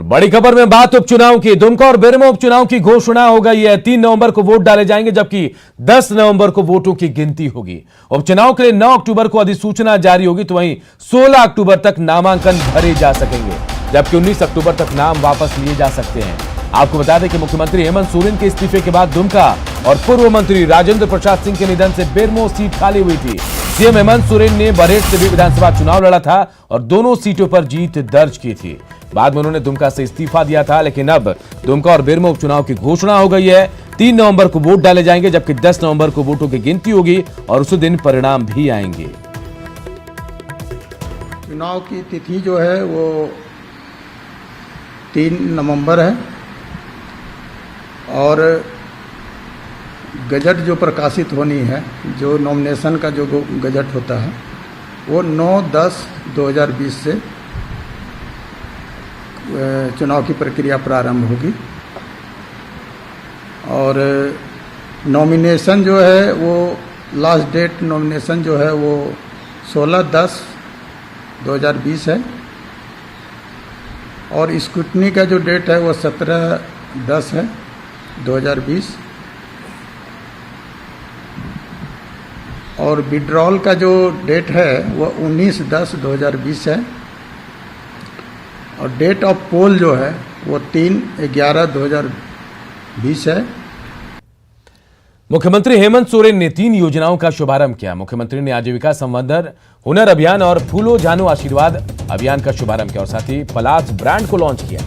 बड़ी खबर में बात उपचुनाव की। दुमका और बेरमो उपचुनाव की घोषणा हो गई है। 3 नवंबर को वोट डाले जाएंगे, जबकि 10 नवंबर को वोटों की गिनती होगी। उपचुनाव के लिए 9 अक्टूबर को अधिसूचना जारी होगी, तो वहीं 16 अक्टूबर तक नामांकन भरे जा सकेंगे, जबकि 19 अक्टूबर तक नाम वापस लिए जा सकते हैं। आपको बता दें कि मुख्यमंत्री हेमंत सोरेन के इस्तीफे के बाद दुमका और पूर्व मंत्री राजेंद्र प्रसाद सिंह के निधन से बेरमो सीट खाली हुई थी। सीएम हेमंत सोरेन ने बरहेट से भी विधानसभा चुनाव लड़ा था और दोनों सीटों पर जीत दर्ज की थी। बाद में उन्होंने दुमका से इस्तीफा दिया था, लेकिन अब दुमका और बेरमो उपचुनाव की घोषणा हो गई है। 3 नवंबर को वोट डाले जाएंगे, जबकि 10 नवंबर को वोटों की गिनती होगी और उसी दिन परिणाम भी आएंगे। चुनाव की तिथि जो है वो 3 नवंबर है और गजट जो प्रकाशित होनी है, जो नॉमिनेशन का जो गजट होता है, वो 9/10/2020 से चुनाव की प्रक्रिया प्रारंभ होगी। और नॉमिनेशन जो है वो लास्ट डेट नॉमिनेशन जो है वो 16/10/2020 है और स्क्रूटनी का जो डेट है वो 17/10/2020 और विड्रॉल का जो डेट है वो 19/10/2020 है और डेट ऑफ पोल जो है वो 3/11/2020 है। मुख्यमंत्री हेमंत सोरेन ने 3 योजनाओं का शुभारंभ किया। मुख्यमंत्री ने आजीविका संवर्धन हुनर अभियान और फूलो जानो आशीर्वाद अभियान का शुभारंभ किया और साथ ही पलाश ब्रांड को लॉन्च किया।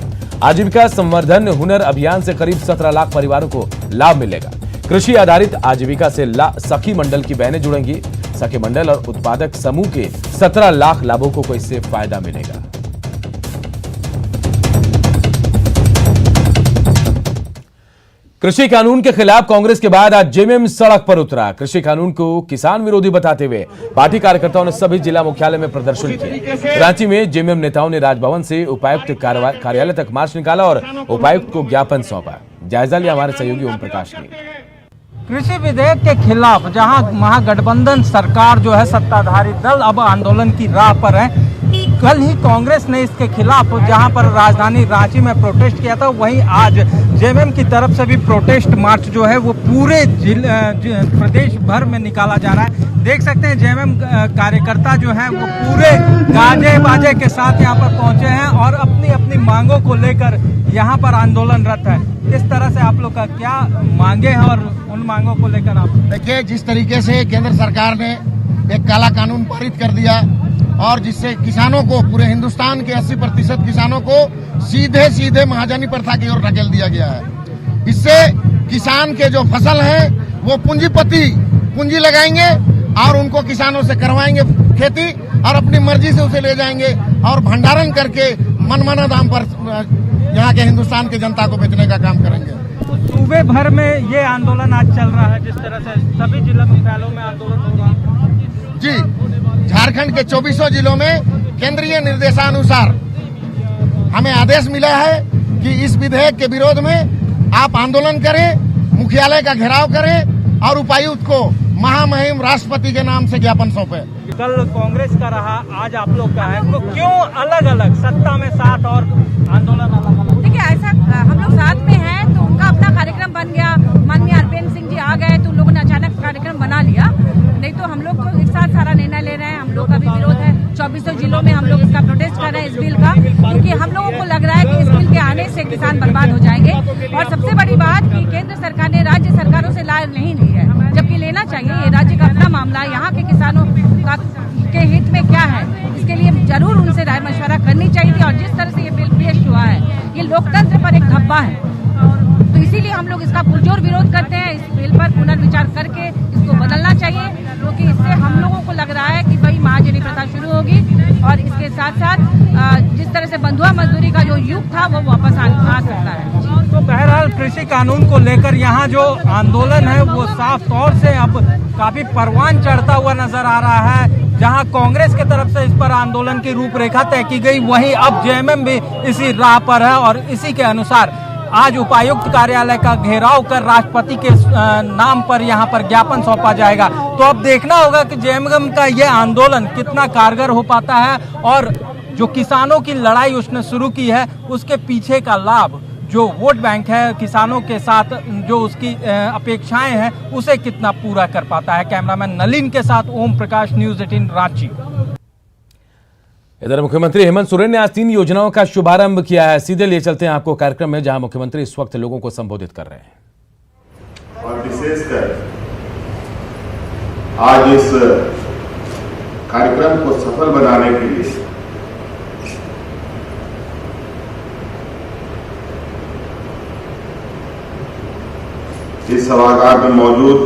आजीविका संवर्धन हुनर अभियान से करीब 17 लाख परिवारों को लाभ मिलेगा। कृषि आधारित आजीविका से सखी मंडल की बहनें जुड़ेंगी। सखी मंडल और उत्पादक समूह के 17 लाख लाभुकों को इससे फायदा मिलेगा। कृषि कानून के खिलाफ कांग्रेस के बाद आज जेएमएम सड़क पर उतरा। कृषि कानून को किसान विरोधी बताते हुए पार्टी कार्यकर्ताओं ने सभी जिला मुख्यालय में प्रदर्शन किया। रांची में जेएमएम नेताओं ने राजभवन से उपायुक्त कार्यालय तक मार्च निकाला और उपायुक्त को ज्ञापन सौंपा। जायजा लिया हमारे सहयोगी ओम प्रकाश ने। कृषि विधेयक के खिलाफ जहां महागठबंधन सरकार जो है सत्ताधारी दल अब आंदोलन की राह पर है, कल ही कांग्रेस ने इसके खिलाफ जहां पर राजधानी रांची में प्रोटेस्ट किया था, वहीं आज जेएमएम की तरफ से भी प्रोटेस्ट मार्च जो है वो पूरे प्रदेश भर में निकाला जा रहा है। देख सकते हैं जेएमएम कार्यकर्ता जो हैं वो पूरे गाजे बाजे के साथ यहां पर पहुंचे हैं और अपनी अपनी मांगों को लेकर यहां पर आंदोलनरत है। इस तरह से आप लोग का क्या मांगे हैं और उन मांगों को लेकर आप देखिए, जिस तरीके से केंद्र सरकार ने एक काला कानून पारित कर दिया और जिससे किसानों को, पूरे हिंदुस्तान के 80% किसानों को सीधे सीधे महाजनी प्रथा की ओर ढकेल दिया गया है। इससे किसान के जो फसल है वो पूंजीपति पूंजी लगाएंगे और उनको किसानों से करवाएंगे खेती और अपनी मर्जी से उसे ले जाएंगे और भंडारण करके मनमाना दाम पर यहाँ के हिंदुस्तान की जनता को बेचने का काम करेंगे। सूबे भर में ये आंदोलन आज चल रहा है, जिस तरह से सभी जिला मुख्यालयों में आंदोलन हो रहा है। जी, झारखंड के 24 जिलों में केंद्रीय निर्देशानुसार हमें आदेश मिला है कि इस विधेयक के विरोध में आप आंदोलन करें, मुख्यालय का घेराव करें और उपायुक्त को महामहिम राष्ट्रपति के नाम से ज्ञापन सौंपे। कल कांग्रेस का रहा, आज आप लोग का है, तो क्यों अलग अलग, सत्ता में साथ और आंदोलन अलग अलग? देखिए, ऐसा हम लोग साथ में हैं तो उनका अपना कार्यक्रम बन गया। माननीय अरविंद सिंह जी आ गए तो उन लोगों ने अचानक कार्यक्रम बना लिया, नहीं तो हम लोग को एक साथ सारा निर्णय ले रहे हैं। हम लोग का भी विरोध है, 24 जिलों में हम लोग इसका प्रोटेस्ट कर रहे हैं इस बिल का, क्योंकि हम लोगों को लग रहा है कि इस बिल के आने से किसान बर्बाद हो जाएंगे। और सबसे बड़ी बात कि केंद्र सरकार ने राज्य सरकारों से लाभ नहीं ली है, जबकि लेना चाहिए। ये राज्य का अपना मामला है, यहाँ के किसानों के हित में क्या है, इसके लिए जरूर उनसे राय मशवरा करनी चाहिए थी। और जिस तरह से ये बिल पेश हुआ है, ये लोकतंत्र पर एक धब्बा है, तो इसीलिए हम लोग इसका पुरजोर विरोध करते हैं। इस बिल पर पुनर्विचार करके इसको बदलना चाहिए, क्योंकि इससे हम लोगों को लग रहा है कि भाई महाजनी प्रथा शुरू होगी और इसके साथ साथ जिस तरह से बंधुआ मजदूरी का जो युग था वो वापस आ सकता है। तो बहरहाल कृषि कानून को लेकर यहाँ जो आंदोलन है वो साफ तौर से अब काफी परवान चढ़ता हुआ नजर आ रहा है। जहां कांग्रेस की तरफ से इस पर आंदोलन की रूपरेखा तय की गई, वहीं अब जेएमएम भी इसी राह पर है और इसी के अनुसार आज उपायुक्त कार्यालय का घेराव कर राष्ट्रपति के नाम पर यहां पर ज्ञापन सौंपा जाएगा। तो अब देखना होगा कि जेएमएम का ये आंदोलन कितना कारगर हो पाता है और जो किसानों की लड़ाई उसने शुरू की है उसके पीछे का लाभ जो वोट बैंक है किसानों के साथ जो उसकी अपेक्षाएं हैं उसे कितना पूरा कर पाता है। कैमरामैन नलिन के साथ ओम प्रकाश, न्यूज़ 18 रांची। इधर मुख्यमंत्री हेमंत सोरेन ने आज 3 योजनाओं का शुभारंभ किया है। सीधे ले चलते हैं आपको कार्यक्रम में, जहां मुख्यमंत्री इस वक्त लोगों को संबोधित कर रहे हैं। और विशेषकर आज इस कार्यक्रम को सफल बनाने के लिए इस सभागार में मौजूद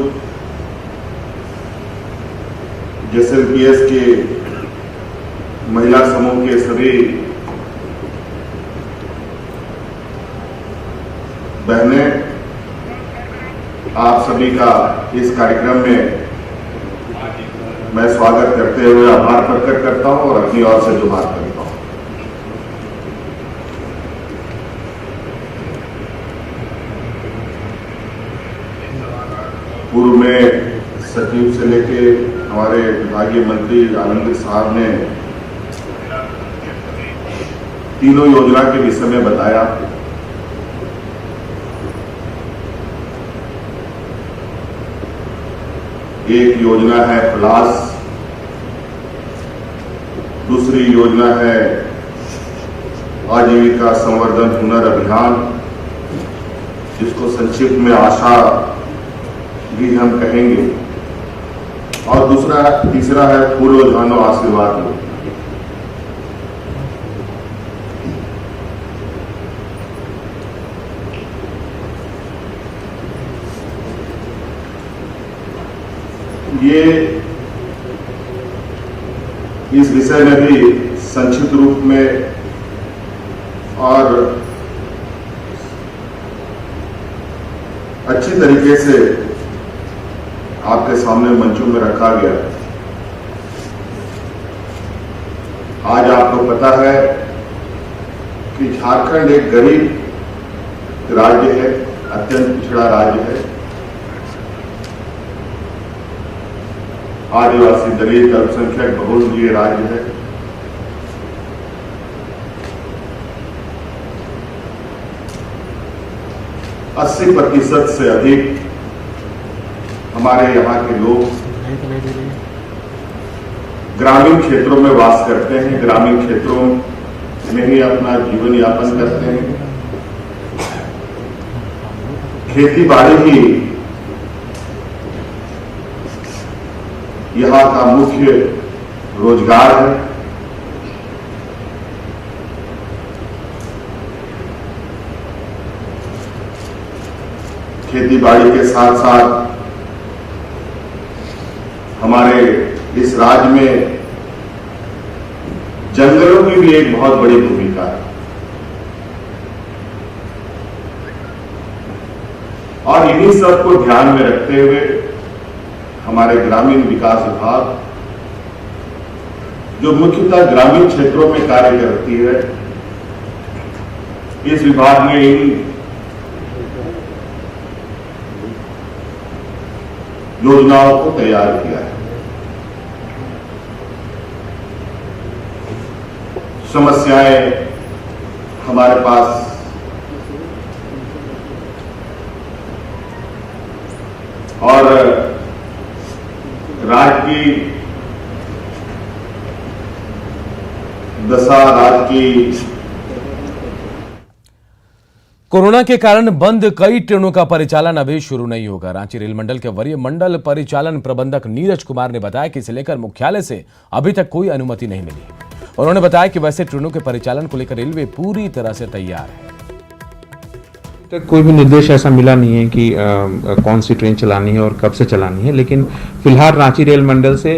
जेएसएलपीएस के महिला समूह के सभी बहनें, आप सभी का इस कार्यक्रम में मैं स्वागत करते हुए आभार प्रकट करता हूं और अपनी ओर से जुबान करता हूं। पूर्व में सचिव से लेके हमारे विभागीय मंत्री आनंद साहब ने तीनों योजना के विषय में बताया। एक योजना है फ्लास, दूसरी योजना है आजीविका संवर्धन हुनर अभियान, जिसको संक्षिप्त में आशा भी हम कहेंगे, और तीसरा है पूर्व जानो आशीर्वाद लो। ये इस विषय में भी संक्षिप्त रूप में और अच्छी तरीके से आपके सामने मंचों में रखा गया। आज आपको पता है कि झारखंड एक गरीब राज्य है, अत्यंत पिछड़ा राज्य है। आदिवासी दलित अल्पसंख्यक बहुल ये राज्य है। अस्सी 80% से अधिक हमारे यहाँ के लोग ग्रामीण क्षेत्रों में वास करते हैं, ग्रामीण क्षेत्रों में ही अपना जीवन यापन करते हैं। खेती बाड़ी ही यहाँ का मुख्य रोजगार है। खेती बाड़ी के साथ साथ हमारे इस राज्य में जंगलों की भी एक बहुत बड़ी भूमिका है। और इन्हीं सब को ध्यान में रखते हुए हमारे ग्रामीण विकास विभाग, जो मुख्यतः ग्रामीण क्षेत्रों में कार्य करती है, इस विभाग ने इन योजनाओं को तैयार किया है। समस्याएं हमारे पास और राज्य की दशा, राज्य की कोरोना के कारण बंद कई ट्रेनों का परिचालन अभी शुरू नहीं होगा। रांची रेल मंडल के वरीय मंडल परिचालन प्रबंधक नीरज कुमार ने बताया कि इसे लेकर मुख्यालय से अभी तक कोई अनुमति नहीं मिली। उन्होंने बताया कि वैसे ट्रेनों के परिचालन को लेकर रेलवे पूरी तरह से तैयार है। तक कोई भी निर्देश ऐसा मिला नहीं है कि कौन सी ट्रेन चलानी है और कब से चलानी है, लेकिन फिलहाल रांची रेल मंडल से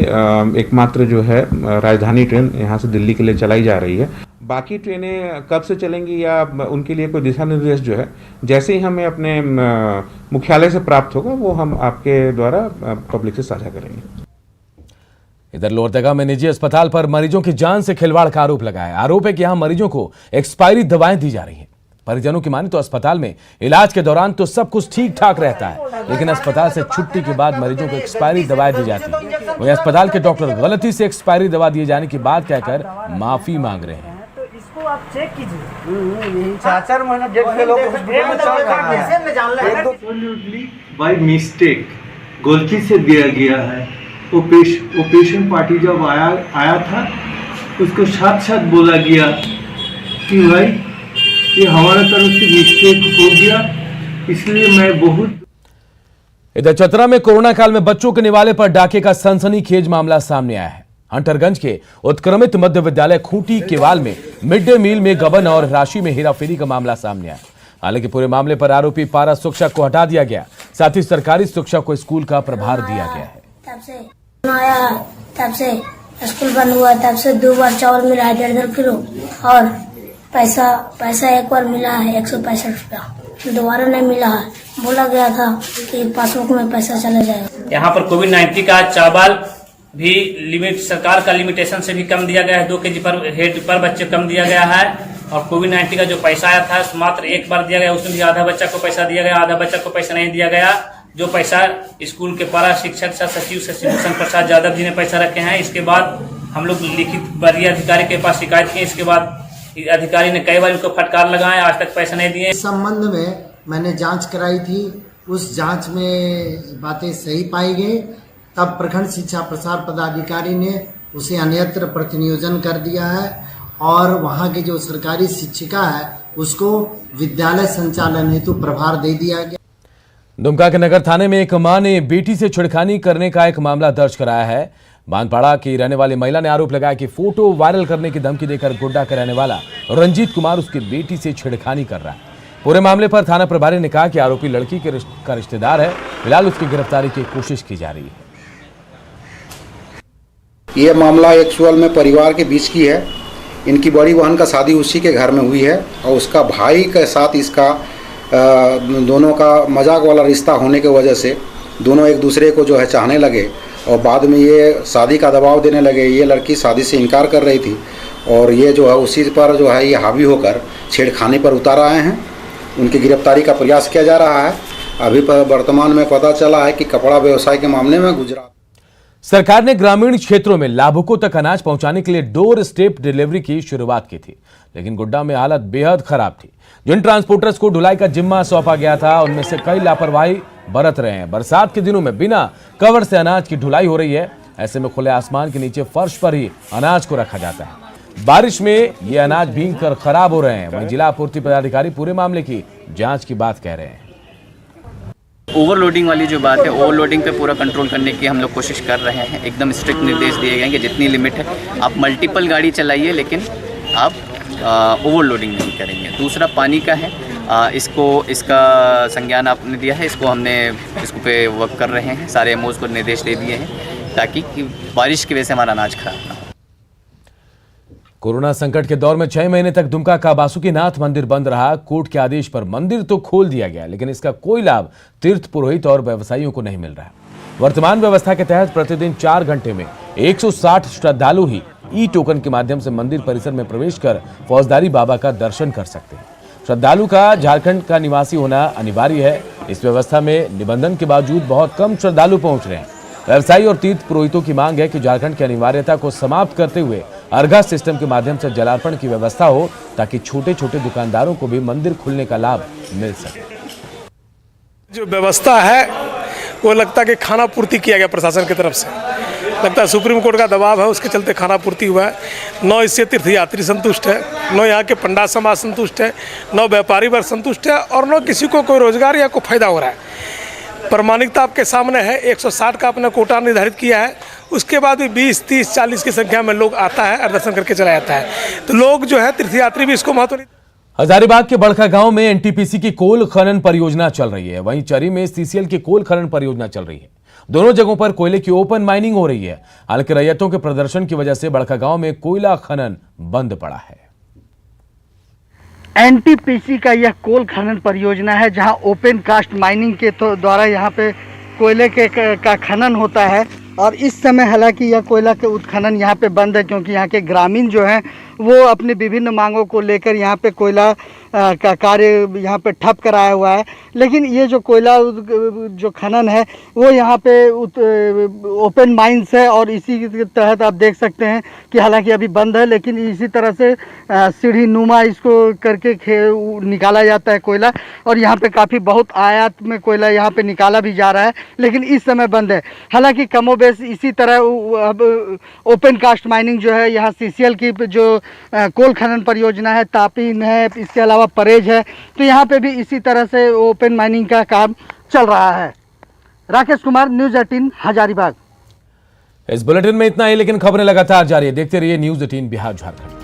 एकमात्र जो है राजधानी ट्रेन यहाँ से दिल्ली के लिए चलाई जा रही है। बाकी ट्रेनें कब से चलेंगी या उनके लिए कोई दिशा निर्देश जो है जैसे ही हमें अपने मुख्यालय से प्राप्त होगा वो हम आपके द्वारा पब्लिक से साझा करेंगे। इधर लोहरदगा में निजी अस्पताल पर मरीजों की जान से खिलवाड़ का आरोप लगाया। आरोप है कि यहां मरीजों को एक्सपायरी दवाएं दी जा रही हैं। परिजनों की माने तो अस्पताल में इलाज के दौरान तो सब कुछ ठीक ठाक रहता है, लेकिन अस्पताल से छुट्टी के बाद मरीजों को एक्सपायरी दवाएं दी जाती है। वहीं अस्पताल के डॉक्टर गलती से एक्सपायरी दवा दिए जाने की बात कहकर माफी मांग रहे हैं। तो इसको आप चेक कीजिए, 4 महीना डेट के लोग हॉस्पिटल में चल रहा है, बाय मिस्टेक गलती से दिया गया है। वो पेशेंट पार्टी जब आया था उसको साथ बोला गया कि भाई ये हमारे तरफ से मिस्टेक हो गया, इसलिए मैं बहुत। इधर चतरा में कोरोना काल में बच्चों के निवाले पर डाके का सनसनीखेज मामला सामने आया है। हंटरगंज के उत्क्रमित मध्य विद्यालय खूंटी केवाल में मिड डे मील में गबन और राशि में हेराफेरी का मामला सामने आया। हालांकि पूरे मामले पर आरोपी पारा शिक्षक को हटा दिया गया, साथ ही सरकारी शिक्षक को स्कूल का प्रभार दिया गया है। तब से स्कूल बंद हुआ, तब से 2 बार चावल मिला है 1.5 किलो, और पैसा एक बार मिला है 165 रुपया, दोबारा नहीं मिला है। बोला गया था कि पासबुक में पैसा चला जाएगा। यहाँ पर कोविड-19 का चावल भी लिमिट, सरकार का लिमिटेशन से भी कम दिया गया है, 2 केजी पर हेड पर बच्चे कम दिया गया है। और कोविड-19 का जो पैसा आया था मात्र एक बार दिया गया, उसमें भी आधा बच्चा को पैसा दिया गया, आधा बच्चा को पैसा नहीं दिया गया। जो पैसा स्कूल के पारा शिक्षक सचिव भूषण प्रसाद यादव जी ने पैसा रखे हैं। इसके बाद हम लोग लिखित वरीय अधिकारी के पास शिकायत की, इसके बाद अधिकारी ने कई बार उनको फटकार लगाए, आज तक पैसा नहीं दिए। इस संबंध में मैंने जांच कराई थी, उस जांच में बातें सही पाई गई। तब प्रखंड शिक्षा प्रसार पदाधिकारी ने उसे अन्यत्र प्रतिनियोजन कर दिया है और वहां की जो सरकारी शिक्षिका है उसको विद्यालय संचालन हेतु प्रभार दे दिया गया। दुमका के नगर थाने में एक मां ने बेटी से छेड़खानी करने का एक मामला दर्ज कराया है। बांधपाड़ा की रहने वाली महिला ने आरोप लगाया कि फोटो वायरल करने की धमकी देकर गोड्डा का रहने वाला रंजीत कुमार उसकी बेटी से छेड़खानी कर रहा है। पूरे मामले पर थाना प्रभारी ने कहा कि आरोपी लड़की का रिश्तेदार है, फिलहाल उसकी गिरफ्तारी की कोशिश की जा रही है। ये मामला एक्चुअल में परिवार के बीच की है। इनकी बड़ी बहन का शादी उसी के घर में हुई है और उसका भाई के साथ इसका दोनों का मजाक वाला रिश्ता होने की वजह से दोनों एक दूसरे को जो है चाहने लगे और बाद में ये शादी का दबाव देने लगे। ये लड़की शादी से इनकार कर रही थी और ये जो है उसी पर जो है ये हावी होकर छेड़खानी पर उतर आए हैं। उनकी गिरफ्तारी का प्रयास किया जा रहा है। अभी वर्तमान में पता चला है कि कपड़ा व्यवसाय के मामले में गुजरात सरकार ने ग्रामीण क्षेत्रों में लाभुकों तक अनाज पहुंचाने के लिए डोर स्टेप डिलीवरी की शुरुआत की थी, लेकिन गोड्डा में हालत बेहद खराब थी। जिन ट्रांसपोर्टर्स को ढुलाई का जिम्मा सौंपा गया था उनमें से कई लापरवाही बरत रहे हैं। बरसात के दिनों में बिना कवर से अनाज की ढुलाई हो रही है। ऐसे में खुले आसमान के नीचे फर्श पर ही अनाज को रखा जाता है। बारिश में ये अनाज भीग कर खराब हो रहे हैं। वहीं जिला आपूर्ति पदाधिकारी पूरे मामले की जांच की बात कह रहे हैं। ओवरलोडिंग वाली जो बात है, ओवरलोडिंग पे पूरा कंट्रोल करने की हम लोग कोशिश कर रहे हैं। एकदम स्ट्रिक्ट निर्देश दिए गए हैं कि जितनी लिमिट है आप मल्टीपल गाड़ी चलाइए, लेकिन आप ओवरलोडिंग नहीं करेंगे। दूसरा पानी का है, इसका संज्ञान आपने दिया है, इसको पे वर्क कर रहे हैं। सारे एमओज को निर्देश दे दिए हैं ताकि बारिश की वजह से हमारा अनाज खराब ना हो। कोरोना संकट के दौर में 6 महीने तक दुमका का बासुकीनाथ मंदिर बंद रहा। कोर्ट के आदेश पर मंदिर तो खोल दिया गया, लेकिन इसका कोई लाभ तीर्थ पुरोहित और व्यवसायियों को नहीं मिल रहा है। वर्तमान व्यवस्था के तहत प्रतिदिन 4 घंटे में 160 श्रद्धालु ही ई टोकन के माध्यम से मंदिर परिसर में प्रवेश कर फौजदारी बाबा का दर्शन कर सकते हैं। श्रद्धालु का झारखंड का निवासी होना अनिवार्य है। इस व्यवस्था में निबंधन के बावजूद बहुत कम श्रद्धालु पहुंच रहे हैं। व्यवसायी और तीर्थ पुरोहितों की मांग है कि झारखंड की अनिवार्यता को समाप्त करते हुए अर्घा सिस्टम के माध्यम से जलार्पण की व्यवस्था हो, ताकि छोटे छोटे दुकानदारों को भी मंदिर खुलने का लाभ मिल सके। जो व्यवस्था है वो लगता है कि खाना पूर्ति किया गया प्रशासन की तरफ से। लगता है सुप्रीम कोर्ट का दबाव है, उसके चलते खाना पूर्ति हुआ है। न इससे तीर्थयात्री संतुष्ट है, न यहाँ के पंडित समाज संतुष्ट है, न व्यापारी वर्ग संतुष्ट है और न किसी को कोई रोजगार या कोई फायदा हो रहा है। प्रमाणिकता आपके सामने है। 160 का आपने कोटा निर्धारित किया है, उसके बाद भी 20, 30, 40 की संख्या में लोग आता है और दर्शन करके चला जाता है। तो लोग जो है तीर्थयात्री भी इसको महत्व नहीं। हजारीबाग के बड़का गांव में एनटीपीसी की कोल खनन परियोजना चल रही है। वहीं चरी में सीसीएल की कोल खनन परियोजना चल रही है। दोनों जगहों पर कोयले की ओपन माइनिंग हो रही है। हालांकि रैयतों के प्रदर्शन की वजह से बड़का गांव में कोयला खनन बंद पड़ा है। एनटीपीसी का यह कोल खनन परियोजना है, जहां ओपन कास्ट माइनिंग के द्वारा यहां पे कोयले का खनन होता है। और इस समय हालांकि यह कोयला के उत्खनन यहाँ पे बंद है, क्योंकि यहाँ के ग्रामीण जो हैं वो अपनी विभिन्न मांगों को लेकर यहाँ पे कोयला का कार्य यहाँ पे ठप कराया हुआ है। लेकिन ये जो कोयला जो खनन है वो यहाँ पे ओपन माइंस है और इसी के तहत आप देख सकते हैं कि हालांकि अभी बंद है, लेकिन इसी तरह से सीढ़ी नुमा इसको करके निकाला जाता है कोयला। और यहाँ पे काफ़ी बहुत आयात में कोयला यहाँ पे निकाला भी जा रहा है, लेकिन इस समय बंद है। हालांकि कमोबेश इसी तरह अब ओपन कास्ट माइनिंग जो है यहाँ CCL की जो कोल खनन परियोजना है, तापी है, इसके अलावा परेज है, तो यहाँ पे भी इसी तरह से ओपन माइनिंग का काम चल रहा है। राकेश कुमार, न्यूज़ 18 हजारीबाग। इस बुलेटिन में इतना ही, लेकिन खबरें लगातार जारी है। देखते रहिए न्यूज़ 18 बिहार झारखंड।